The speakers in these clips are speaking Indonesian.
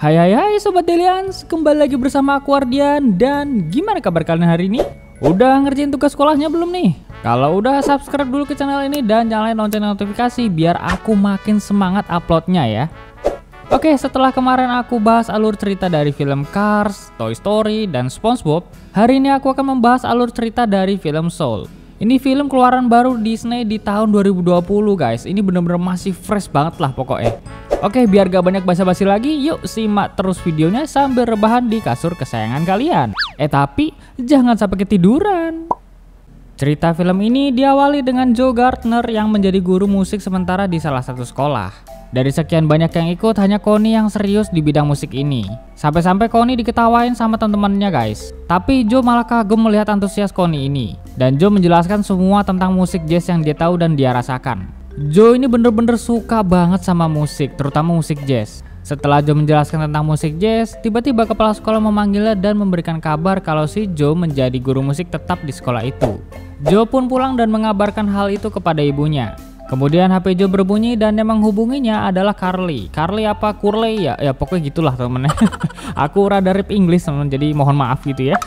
Hai Sobat Delians, kembali lagi bersama aku Ardian. Dan gimana kabar kalian hari ini? Udah ngerjain tugas sekolahnya belum nih? Kalau udah, subscribe dulu ke channel ini dan nyalain lonceng notifikasi biar aku makin semangat uploadnya ya. Oke, setelah kemarin aku bahas alur cerita dari film Cars, Toy Story, dan SpongeBob, hari ini aku akan membahas alur cerita dari film Soul. Ini film keluaran baru Disney di tahun 2020 guys. Ini bener-bener masih fresh banget lah pokoknya. Oke, biar gak banyak basa-basi lagi, yuk simak terus videonya sambil rebahan di kasur kesayangan kalian. Tapi jangan sampai ketiduran. Cerita film ini diawali dengan Joe Gardner yang menjadi guru musik sementara di salah satu sekolah. Dari sekian banyak yang ikut, hanya Connie yang serius di bidang musik ini. Sampai-sampai Connie diketawain sama teman-temannya guys. Tapi Joe malah kagum melihat antusias Connie ini. Dan Joe menjelaskan semua tentang musik jazz yang dia tahu dan dia rasakan. Joe ini bener-bener suka banget sama musik, terutama musik jazz. Setelah Joe menjelaskan tentang musik jazz, tiba-tiba kepala sekolah memanggilnya dan memberikan kabar kalau si Joe menjadi guru musik tetap di sekolah itu. Joe pun pulang dan mengabarkan hal itu kepada ibunya. Kemudian HP Joe berbunyi dan yang menghubunginya adalah Carly. Carly apa Curley ya? Ya pokoknya gitulah temen. Aku rada rip English temen, jadi mohon maaf gitu ya.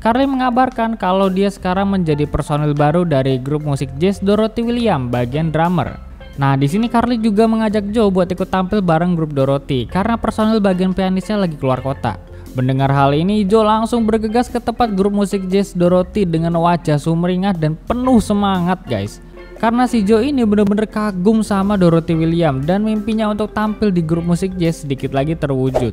Carly mengabarkan kalau dia sekarang menjadi personil baru dari grup musik jazz Dorothy Williams bagian drummer. Nah, di sini Carly juga mengajak Joe buat ikut tampil bareng grup Dorothy karena personil bagian pianisnya lagi keluar kota. Mendengar hal ini, Joe langsung bergegas ke tempat grup musik jazz Dorothy dengan wajah sumringah dan penuh semangat, guys. Karena si Joe ini bener-bener kagum sama Dorothy Williams dan mimpinya untuk tampil di grup musik jazz sedikit lagi terwujud.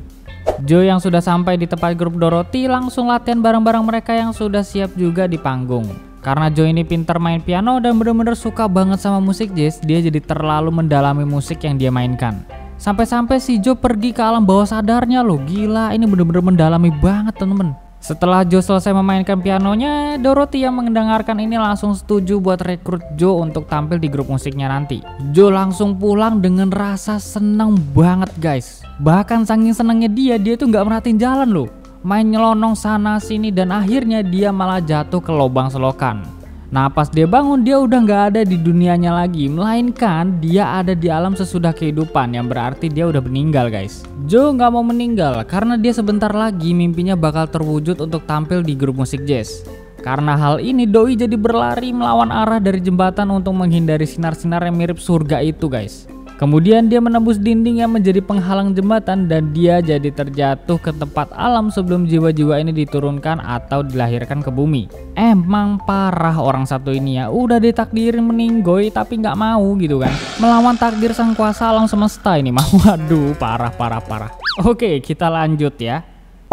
Joe yang sudah sampai di tempat grup Dorothy langsung latihan bareng-bareng mereka yang sudah siap juga di panggung. Karena Joe ini pintar main piano dan bener-bener suka banget sama musik jazz, dia jadi terlalu mendalami musik yang dia mainkan. Sampai-sampai si Joe pergi ke alam bawah sadarnya loh, gila ini bener-bener mendalami banget temen-temen. Setelah Joe selesai memainkan pianonya, Dorothy yang mendengarkan ini langsung setuju buat rekrut Joe untuk tampil di grup musiknya nanti. Joe langsung pulang dengan rasa seneng banget guys. Bahkan saking senengnya dia tuh gak merhatiin jalan loh. Main nyelonong sana sini dan akhirnya dia malah jatuh ke lubang selokan. Nah pas dia bangun dia udah gak ada di dunianya lagi, melainkan dia ada di alam sesudah kehidupan, yang berarti dia udah meninggal guys. Joe gak mau meninggal karena dia sebentar lagi mimpinya bakal terwujud untuk tampil di grup musik jazz. Karena hal ini Doi jadi berlari melawan arah dari jembatan untuk menghindari sinar-sinar yang mirip surga itu guys. Kemudian dia menembus dinding yang menjadi penghalang jembatan dan dia jadi terjatuh ke tempat alam sebelum jiwa-jiwa ini diturunkan atau dilahirkan ke bumi. Emang parah orang satu ini ya, udah ditakdirin meninggoy tapi nggak mau gitu kan. Melawan takdir sang kuasa alam semesta ini mah. Waduh, parah. Oke, kita lanjut ya.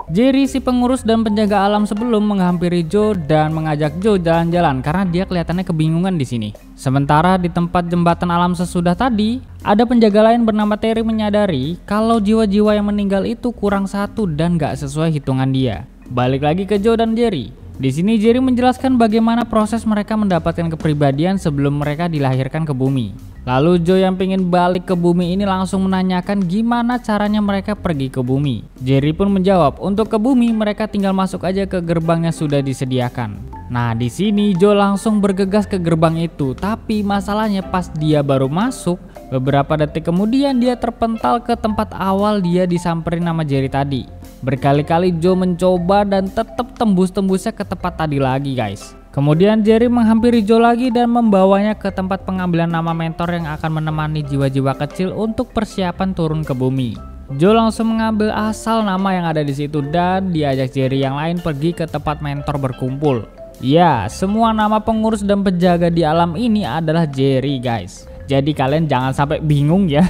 Jerry si pengurus dan penjaga alam sebelum menghampiri Joe dan mengajak Joe jalan-jalan karena dia kelihatannya kebingungan di sini. Sementara di tempat jembatan alam sesudah tadi, ada penjaga lain bernama Terry menyadari kalau jiwa-jiwa yang meninggal itu kurang satu dan gak sesuai hitungan dia. Balik lagi ke Joe dan Jerry. Di sini Jerry menjelaskan bagaimana proses mereka mendapatkan kepribadian sebelum mereka dilahirkan ke bumi. Lalu Joe yang pengen balik ke bumi ini langsung menanyakan gimana caranya mereka pergi ke bumi. Jerry pun menjawab, untuk ke bumi mereka tinggal masuk aja ke gerbang yang sudah disediakan. Nah di sini Joe langsung bergegas ke gerbang itu, tapi masalahnya pas dia baru masuk, beberapa detik kemudian dia terpental ke tempat awal dia disamperin sama Jerry tadi. Berkali-kali Joe mencoba dan tetap tembus-tembusnya ke tempat tadi lagi guys. Kemudian Jerry menghampiri Joe lagi dan membawanya ke tempat pengambilan nama mentor yang akan menemani jiwa-jiwa kecil untuk persiapan turun ke bumi. Joe langsung mengambil asal nama yang ada di situ dan diajak Jerry yang lain pergi ke tempat mentor berkumpul. Ya, semua nama pengurus dan penjaga di alam ini adalah Jerry guys. Jadi kalian jangan sampai bingung ya.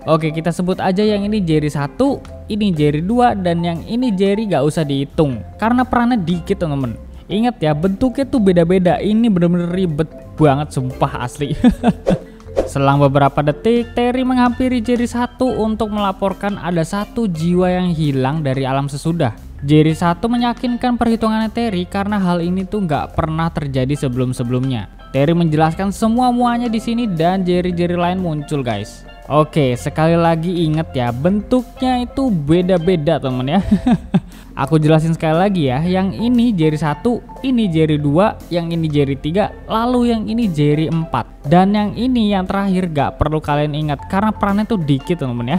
Oke, kita sebut aja yang ini Jerry 1, ini Jerry 2, dan yang ini Jerry gak usah dihitung karena perannya dikit temen-temen. Ingat ya, bentuknya tuh beda-beda. Ini bener-bener ribet banget sumpah asli. Selang beberapa detik, Terry menghampiri Jerry 1 untuk melaporkan ada satu jiwa yang hilang dari alam sesudah. Jerry 1 meyakinkan perhitungannya Terry karena hal ini tuh nggak pernah terjadi sebelum-sebelumnya. Terry menjelaskan semua-muanya di sini dan Jerry-Jerry lain muncul guys. Oke, sekali lagi inget ya, bentuknya itu beda-beda temen ya. Aku jelasin sekali lagi ya, yang ini Jerry 1, ini Jerry 2, yang ini Jerry 3, lalu yang ini Jerry 4. Dan yang ini yang terakhir gak perlu kalian ingat karena perannya tuh dikit temen ya.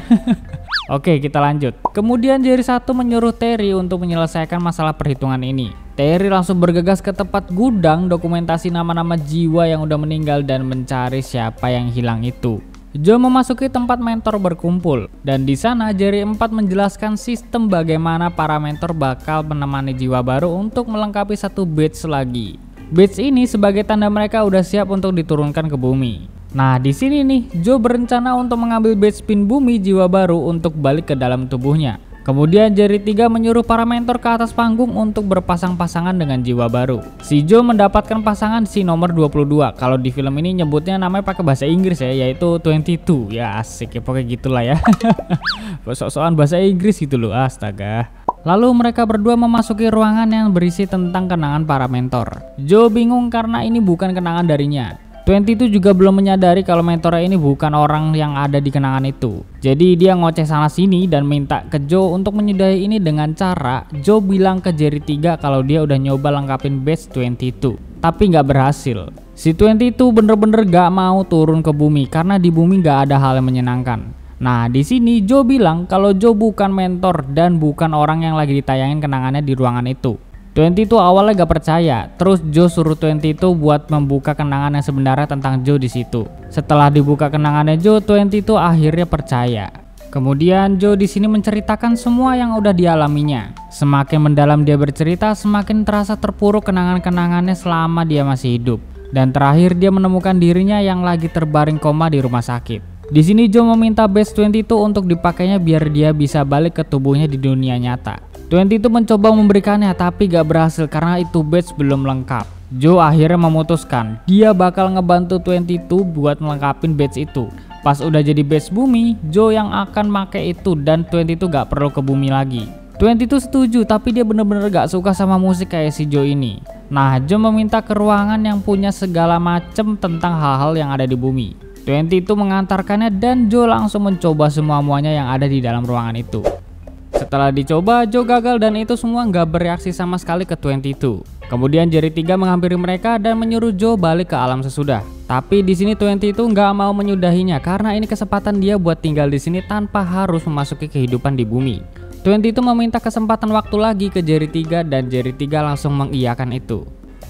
Oke, kita lanjut. Kemudian Jerry 1 menyuruh Terry untuk menyelesaikan masalah perhitungan ini. Terry langsung bergegas ke tempat gudang dokumentasi nama-nama jiwa yang udah meninggal dan mencari siapa yang hilang itu. Joe memasuki tempat mentor berkumpul, dan di sana Jerry 4 menjelaskan sistem bagaimana para mentor bakal menemani jiwa baru untuk melengkapi satu badge lagi. Badge ini sebagai tanda mereka udah siap untuk diturunkan ke bumi. Nah, di sini nih, Joe berencana untuk mengambil badge spin bumi jiwa baru untuk balik ke dalam tubuhnya. Kemudian Jerry 3 menyuruh para mentor ke atas panggung untuk berpasang-pasangan dengan jiwa baru. Si Joe mendapatkan pasangan si nomor 22. Kalau di film ini nyebutnya namanya pakai bahasa Inggris ya, yaitu 22. Ya asik ya, pokoknya gitulah ya. Sok-sokan bahasa Inggris gitu loh, astaga. Lalu mereka berdua memasuki ruangan yang berisi tentang kenangan para mentor. Joe bingung karena ini bukan kenangan darinya. 22 juga belum menyadari kalau mentornya ini bukan orang yang ada di kenangan itu. Jadi dia ngoceh sana sini dan minta ke Joe untuk menyudahi ini dengan cara Joe bilang ke Jerry 3 kalau dia udah nyoba lengkapin badge 22, tapi nggak berhasil. Si 22 bener-bener gak mau turun ke bumi karena di bumi gak ada hal yang menyenangkan. Nah, di sini Joe bilang kalau Joe bukan mentor dan bukan orang yang lagi ditayangin kenangannya di ruangan itu. 22 awalnya gak percaya, terus Joe suruh 22 buat membuka kenangan yang sebenarnya tentang Joe di situ. Setelah dibuka kenangannya Joe, 22 akhirnya percaya. Kemudian Joe di sini menceritakan semua yang udah dialaminya. Semakin mendalam dia bercerita, semakin terasa terpuruk kenangan-kenangannya selama dia masih hidup. Dan terakhir dia menemukan dirinya yang lagi terbaring koma di rumah sakit. Di sini Joe meminta badge 22 untuk dipakainya biar dia bisa balik ke tubuhnya di dunia nyata. 22 mencoba memberikannya tapi gak berhasil karena itu badge belum lengkap. Joe akhirnya memutuskan dia bakal ngebantu 22 buat melengkapin badge itu. Pas udah jadi badge bumi, Joe yang akan make itu dan 22 gak perlu ke bumi lagi. 22 setuju tapi dia bener-bener gak suka sama musik kayak si Joe ini. Nah, Joe meminta ke ruangan yang punya segala macem tentang hal-hal yang ada di bumi. 22 mengantarkannya dan Joe langsung mencoba semua-muanya yang ada di dalam ruangan itu. Setelah dicoba, Joe gagal dan itu semua nggak bereaksi sama sekali ke 22. Kemudian Jerry 3 menghampiri mereka dan menyuruh Joe balik ke alam sesudah. Tapi di sini 22 nggak mau menyudahinya karena ini kesempatan dia buat tinggal di sini tanpa harus memasuki kehidupan di bumi. 22 meminta kesempatan waktu lagi ke Jerry 3 dan Jerry 3 langsung mengiyakan itu.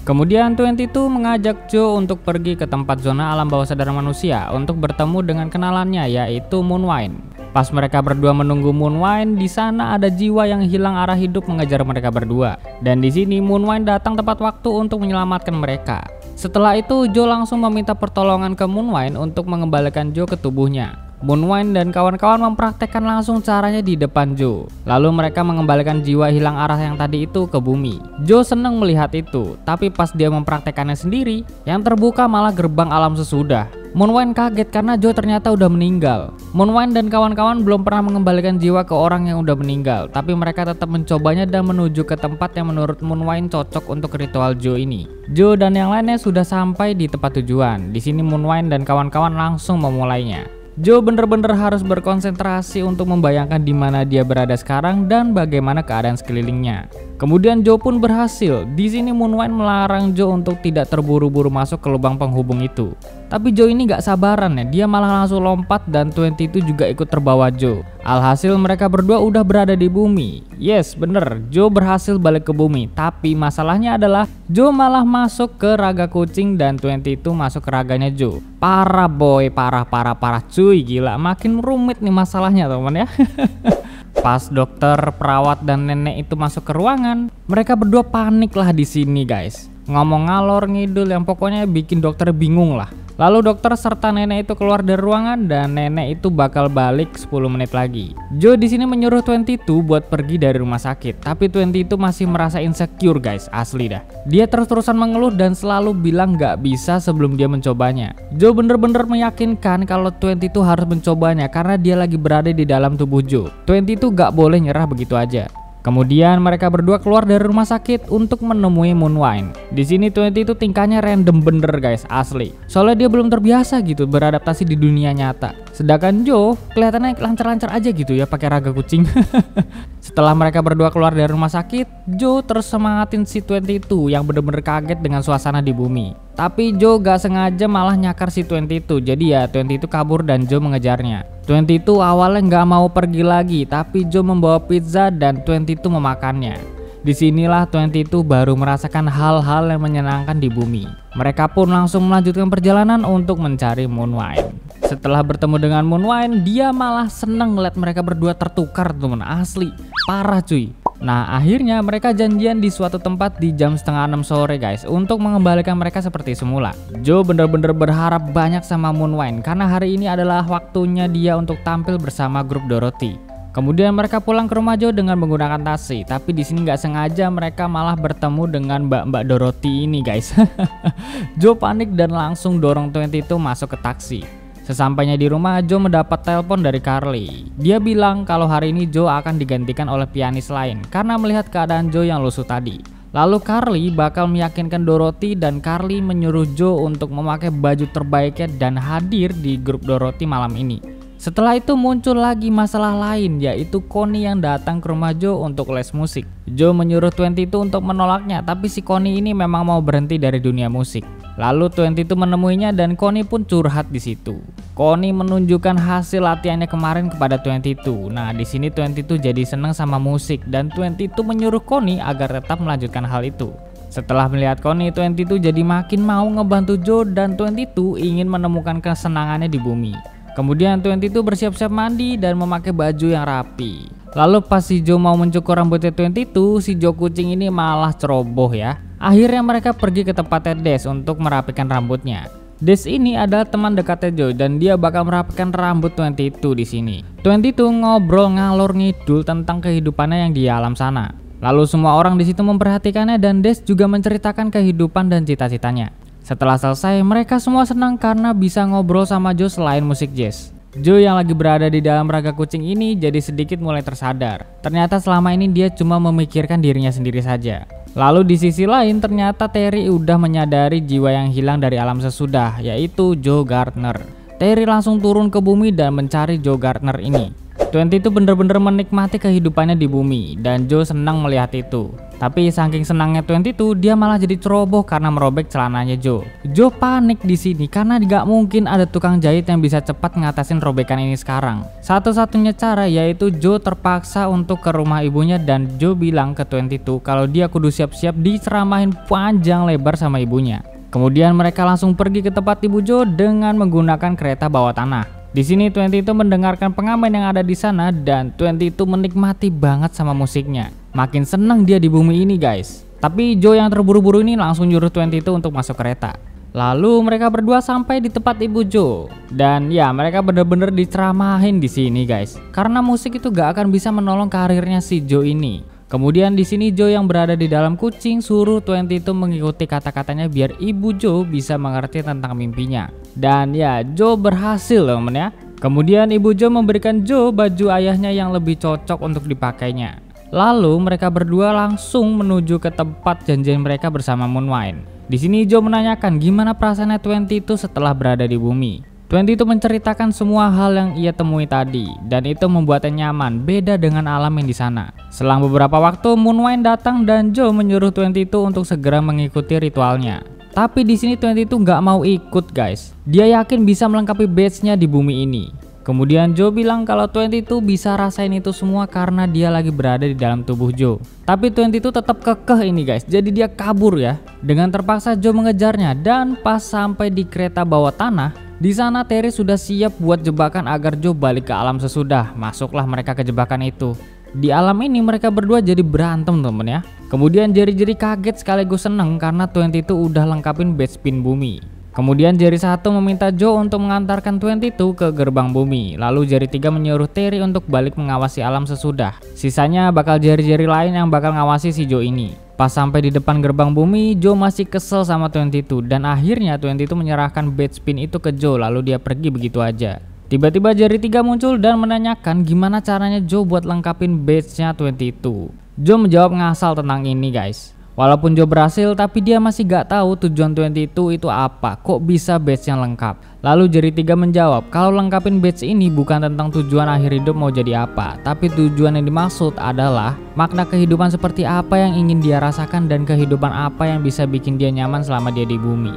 Kemudian 22 mengajak Joe untuk pergi ke tempat zona alam bawah sadar manusia untuk bertemu dengan kenalannya yaitu Moonwind. Pas mereka berdua menunggu Moonwind, di sana ada jiwa yang hilang arah hidup mengejar mereka berdua. Dan di sini Moonwind datang tepat waktu untuk menyelamatkan mereka. Setelah itu Joe langsung meminta pertolongan ke Moonwind untuk mengembalikan Joe ke tubuhnya. Moonwind dan kawan-kawan mempraktekkan langsung caranya di depan Joe. Lalu mereka mengembalikan jiwa hilang arah yang tadi itu ke bumi. Joe senang melihat itu, tapi pas dia mempraktekannya sendiri, yang terbuka malah gerbang alam sesudah. Moonwind kaget karena Joe ternyata udah meninggal. Moonwind dan kawan-kawan belum pernah mengembalikan jiwa ke orang yang udah meninggal, tapi mereka tetap mencobanya dan menuju ke tempat yang menurut Moonwind cocok untuk ritual Joe ini. Joe dan yang lainnya sudah sampai di tempat tujuan. Di sini Moonwind dan kawan-kawan langsung memulainya. Joe bener-bener harus berkonsentrasi untuk membayangkan di mana dia berada sekarang dan bagaimana keadaan sekelilingnya. Kemudian Joe pun berhasil. Di sini Moonwind melarang Joe untuk tidak terburu-buru masuk ke lubang penghubung itu. Tapi Joe ini gak sabaran ya, dia malah langsung lompat dan 22 juga ikut terbawa Joe. Alhasil mereka berdua udah berada di bumi. Yes, bener, Joe berhasil balik ke bumi. Tapi masalahnya adalah Joe malah masuk ke raga kucing dan 22 masuk ke raganya Joe. Parah boy, parah cuy, gila. Makin rumit nih masalahnya teman ya. Pas dokter, perawat dan nenek itu masuk ke ruangan, mereka berdua panik lah di sini guys. Ngomong ngalor ngidul yang pokoknya bikin dokter bingung lah. Lalu dokter serta nenek itu keluar dari ruangan dan nenek itu bakal balik 10 menit lagi. Joe di sini menyuruh 22 buat pergi dari rumah sakit, tapi 22 masih merasa insecure guys, asli dah. Dia terus-terusan mengeluh dan selalu bilang gak bisa sebelum dia mencobanya. Joe bener-bener meyakinkan kalau 22 harus mencobanya karena dia lagi berada di dalam tubuh Joe. 22 gak boleh nyerah begitu aja. Kemudian mereka berdua keluar dari rumah sakit untuk menemui Moonwind. Di sini 22 tingkahnya random bener guys, asli. Soalnya dia belum terbiasa gitu beradaptasi di dunia nyata. Sedangkan Joe kelihatannya lancar-lancar aja gitu ya pakai raga kucing. Setelah mereka berdua keluar dari rumah sakit, Joe terus semangatin si 22 yang bener-bener kaget dengan suasana di bumi. Tapi Joe gak sengaja malah nyakar si 22. Jadi ya 22 kabur dan Joe mengejarnya. 22 awalnya gak mau pergi lagi, tapi Joe membawa pizza dan 22 memakannya. Disinilah 22 baru merasakan hal-hal yang menyenangkan di bumi. Mereka pun langsung melanjutkan perjalanan untuk mencari Moonwine. Setelah bertemu dengan Moonwine, dia malah seneng ngeliat mereka berdua tertukar temen, asli parah cuy. Nah akhirnya mereka janjian di suatu tempat di jam 5:30 sore guys, untuk mengembalikan mereka seperti semula. Joe bener-bener berharap banyak sama Moonwine karena hari ini adalah waktunya dia untuk tampil bersama grup Dorothy. Kemudian mereka pulang ke rumah Joe dengan menggunakan taksi, tapi di sini nggak sengaja mereka malah bertemu dengan mbak-mbak Dorothy ini guys. Joe panik dan langsung dorong 22 masuk ke taksi. Sesampainya di rumah, Joe mendapat telepon dari Carly. Dia bilang kalau hari ini Joe akan digantikan oleh pianis lain karena melihat keadaan Joe yang lusuh tadi. Lalu Carly bakal meyakinkan Dorothy dan Carly menyuruh Joe untuk memakai baju terbaiknya dan hadir di grup Dorothy malam ini. Setelah itu muncul lagi masalah lain, yaitu Connie yang datang ke rumah Joe untuk les musik. Joe menyuruh 22 untuk menolaknya, tapi si Connie ini memang mau berhenti dari dunia musik. Lalu 22 menemuinya dan Connie pun curhat di situ. Connie menunjukkan hasil latihannya kemarin kepada 22. Nah, di sini 22 jadi seneng sama musik dan 22 menyuruh Connie agar tetap melanjutkan hal itu. Setelah melihat Connie, 22 jadi makin mau ngebantu Joe dan 22 ingin menemukan kesenangannya di bumi. Kemudian 22 bersiap-siap mandi dan memakai baju yang rapi. Lalu pas si Joe mau mencukur rambutnya 22, si Joe kucing ini malah ceroboh ya. Akhirnya mereka pergi ke tempatnya Des untuk merapikan rambutnya. Des ini adalah teman dekatnya Joe dan dia bakal merapikan rambut 22 di sini. 22 ngobrol ngalor ngidul tentang kehidupannya yang di alam sana. Lalu semua orang di situ memperhatikannya dan Des juga menceritakan kehidupan dan cita-citanya. Setelah selesai, mereka semua senang karena bisa ngobrol sama Joe selain musik jazz. Joe yang lagi berada di dalam raga kucing ini jadi sedikit mulai tersadar. Ternyata selama ini dia cuma memikirkan dirinya sendiri saja. Lalu di sisi lain ternyata Terry udah menyadari jiwa yang hilang dari alam sesudah, yaitu Joe Gardner. Terry langsung turun ke bumi dan mencari Joe Gardner ini. 22 bener-bener menikmati kehidupannya di bumi dan Joe senang melihat itu. Tapi saking senangnya 22, dia malah jadi ceroboh karena merobek celananya Joe. Joe panik di sini karena gak mungkin ada tukang jahit yang bisa cepat ngatasin robekan ini sekarang. Satu-satunya cara yaitu Joe terpaksa untuk ke rumah ibunya dan Joe bilang ke 22 kalau dia kudu siap-siap diceramahin panjang lebar sama ibunya. Kemudian mereka langsung pergi ke tempat ibu Joe dengan menggunakan kereta bawah tanah. Di sini 22 mendengarkan pengamen yang ada di sana dan 22 menikmati banget sama musiknya. Makin senang dia di bumi ini guys. Tapi Joe yang terburu-buru ini langsung nyuruh 22 untuk masuk kereta. Lalu mereka berdua sampai di tempat ibu Joe. Dan ya mereka bener-bener diceramahin di sini guys. Karena musik itu gak akan bisa menolong karirnya si Joe ini. Kemudian di sini Joe yang berada di dalam kucing suruh 22 mengikuti kata-katanya biar ibu Joe bisa mengerti tentang mimpinya. Dan ya Joe berhasil temen ya. Kemudian ibu Joe memberikan Joe baju ayahnya yang lebih cocok untuk dipakainya. Lalu mereka berdua langsung menuju ke tempat janjian mereka bersama Moonwine. Di sini Joe menanyakan gimana perasaannya 22 setelah berada di bumi. 22 menceritakan semua hal yang ia temui tadi dan itu membuatnya nyaman, beda dengan alam yang di sana. Selang beberapa waktu Moonwine datang dan Joe menyuruh 22 untuk segera mengikuti ritualnya. Tapi di sini 22 nggak mau ikut guys. Dia yakin bisa melengkapi badge-nya di bumi ini. Kemudian Joe bilang kalau 22 bisa rasain itu semua karena dia lagi berada di dalam tubuh Joe. Tapi 22 tetap kekeh ini guys, jadi dia kabur ya. Dengan terpaksa Joe mengejarnya dan pas sampai di kereta bawah tanah, di sana Terry sudah siap buat jebakan agar Joe balik ke alam sesudah. Masuklah mereka ke jebakan itu. Di alam ini mereka berdua jadi berantem temen ya. Kemudian Jerry kaget sekaligus seneng karena 22 udah lengkapin badge spin bumi. Kemudian Jerry 1 meminta Joe untuk mengantarkan 22 ke gerbang bumi. Lalu Jerry 3 menyuruh Terry untuk balik mengawasi alam sesudah. Sisanya bakal Jerry lain yang bakal ngawasi si Joe ini. Pas sampai di depan gerbang bumi, Joe masih kesel sama 22 dan akhirnya 22 menyerahkan badge spin itu ke Joe lalu dia pergi begitu aja. Tiba-tiba Jerry 3 muncul dan menanyakan gimana caranya Joe buat lengkapin badge-nya 22. Joe menjawab ngasal tentang ini guys. Walaupun Joe berhasil tapi dia masih gak tahu tujuan 22 itu apa, kok bisa badge yang lengkap. Lalu Jerry 3 menjawab kalau lengkapin badge ini bukan tentang tujuan akhir hidup mau jadi apa, tapi tujuan yang dimaksud adalah makna kehidupan seperti apa yang ingin dia rasakan dan kehidupan apa yang bisa bikin dia nyaman selama dia di bumi.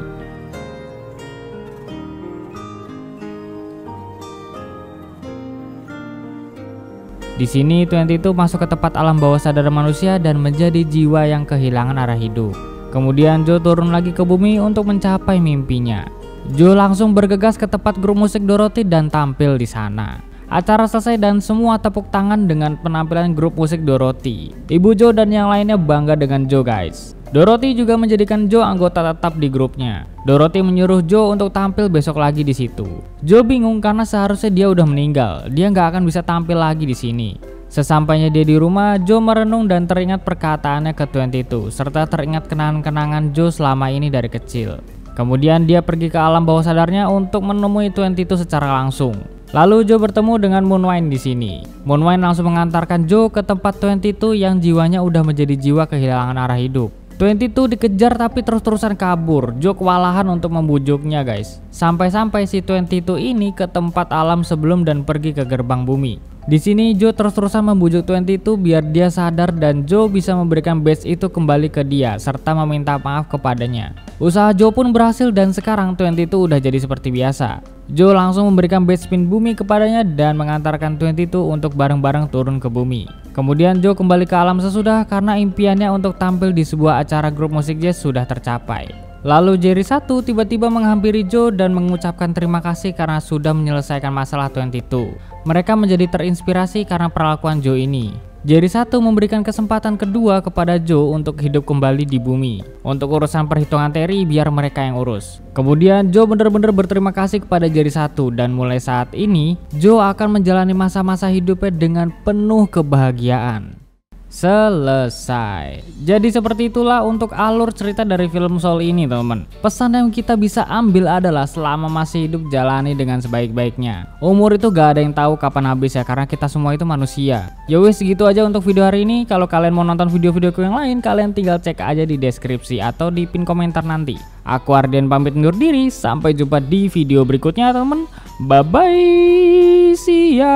Di sini 22 masuk ke tempat alam bawah sadar manusia dan menjadi jiwa yang kehilangan arah hidup. Kemudian Joe turun lagi ke bumi untuk mencapai mimpinya. Joe langsung bergegas ke tempat grup musik Dorothy dan tampil di sana. Acara selesai dan semua tepuk tangan dengan penampilan grup musik Dorothy. Ibu Joe dan yang lainnya bangga dengan Joe guys. Dorothy juga menjadikan Joe anggota tetap di grupnya. Dorothy menyuruh Joe untuk tampil besok lagi di situ. Joe bingung karena seharusnya dia udah meninggal. Dia nggak akan bisa tampil lagi di sini. Sesampainya dia di rumah, Joe merenung dan teringat perkataannya ke 22 serta teringat kenangan-kenangan Joe selama ini dari kecil. Kemudian dia pergi ke alam bawah sadarnya untuk menemui 22 secara langsung. Lalu Joe bertemu dengan Moonwine di sini. Moonwine langsung mengantarkan Joe ke tempat 22 yang jiwanya udah menjadi jiwa kehilangan arah hidup. 22 dikejar tapi terus-terusan kabur. Joe kewalahan untuk membujuknya guys. Sampai-sampai si 22 ini ke tempat alam sebelum dan pergi ke gerbang bumi. Di sini Joe terus-terusan membujuk 22 biar dia sadar dan Joe bisa memberikan badge itu kembali ke dia serta meminta maaf kepadanya. Usaha Joe pun berhasil dan sekarang 22 udah jadi seperti biasa. Joe langsung memberikan badge spin bumi kepadanya dan mengantarkan 22 untuk bareng-bareng turun ke bumi. Kemudian Joe kembali ke alam sesudah karena impiannya untuk tampil di sebuah acara grup musik jazz sudah tercapai. Lalu Jerry 1 tiba-tiba menghampiri Joe dan mengucapkan terima kasih karena sudah menyelesaikan masalah 22. Mereka menjadi terinspirasi karena perlakuan Joe ini. Jerry 1 memberikan kesempatan kedua kepada Joe untuk hidup kembali di bumi. Untuk urusan perhitungan Terry biar mereka yang urus. Kemudian Joe benar-benar berterima kasih kepada Jerry 1 dan mulai saat ini Joe akan menjalani masa-masa hidupnya dengan penuh kebahagiaan. Selesai. Jadi seperti itulah untuk alur cerita dari film Soul ini teman-teman. Pesan yang kita bisa ambil adalah selama masih hidup jalani dengan sebaik-baiknya. Umur itu gak ada yang tahu kapan habis ya, karena kita semua itu manusia. Ya wis segitu aja untuk video hari ini. Kalau kalian mau nonton video-videoku yang lain, kalian tinggal cek aja di deskripsi atau di pin komentar nanti. Aku Ardian pamit undur diri, sampai jumpa di video berikutnya teman-teman. Bye bye, see ya.